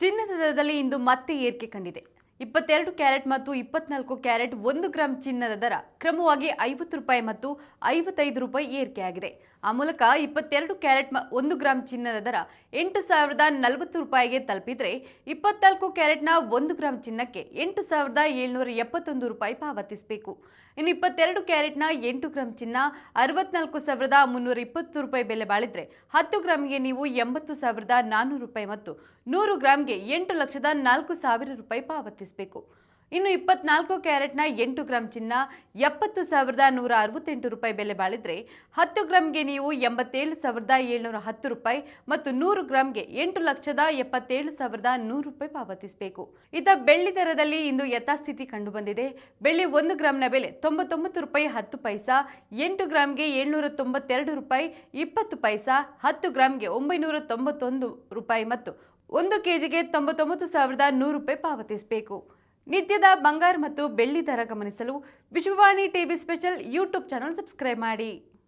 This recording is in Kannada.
ಚಿನ್ನದ ದರದಲ್ಲಿ ಇಂದು ಮತ್ತೆ ಏರಿಕೆ ಕಂಡಿದೆ. 22 ಕ್ಯಾರೆಟ್ ಮತ್ತು 24 ಕ್ಯಾರೆಟ್ 1 ಗ್ರಾಂ ಚಿನ್ನದ ದರ ಕ್ರಮವಾಗಿ ₹50 ಮತ್ತು ₹55 ಏರಿಕೆಯಾಗಿದೆ. ಆ ಮೂಲಕ 22 ಕ್ಯಾರೆಟ್ 1 ಗ್ರಾಂ ಚಿನ್ನದ ದರ ₹8,040ಗೆ ತಲುಪಿದರೆ 24 ಕ್ಯಾರೆಟ್ನ 1 ಗ್ರಾಂ ಚಿನ್ನಕ್ಕೆ ₹8,771 ಪಾವತಿಸಬೇಕು. ಇನ್ನು 22 ಕ್ಯಾರೆಟ್ನ 8 ಗ್ರಾಂ ಚಿನ್ನ ₹64,320 ಬೆಲೆ ಬಾಳಿದ್ರೆ 10 ಗ್ರಾಂಗೆ ನೀವು ₹80,400 ಮತ್ತು 100 ಗ್ರಾಂಗೆ ₹8,04,000 ಪಾವತಿಸಬೇಕು. ಇನ್ನು 24 ಕ್ಯಾರೆಟ್ನ 8 ಗ್ರಾಂ ಚಿನ್ನ ₹70,168 ಬೆಲೆ ಬಾಳಿದ್ರೆ 10 ಗ್ರಾಂಗೆ ನೀವು ₹87,710 ಮತ್ತು 100 ಗ್ರಾಂಗೆ ₹8,77,100 ಪಾವತಿಸಬೇಕು. ಇತ್ತ ಬೆಳ್ಳಿ ದರದಲ್ಲಿ ಇಂದು ಯಥಾಸ್ಥಿತಿ ಕಂಡುಬಂದಿದೆ. ಬೆಳ್ಳಿ 1 ಗ್ರಾಂನ ಬೆಲೆ ₹99.10, 8 ಗ್ರಾಂಗೆ ₹792.20, 10 ಗ್ರಾಂಗೆ ₹991 ಮತ್ತು 1 ಕೆಜಿಗೆ ₹99,100 ಪಾವತಿಸಬೇಕು. ನಿತ್ಯದ ಬಂಗಾರ ಮತ್ತು ಬೆಳ್ಳಿ ದರ ಗಮನಿಸಲು Vishwavani TV special YouTube channel subscribe ಮಾಡಿ.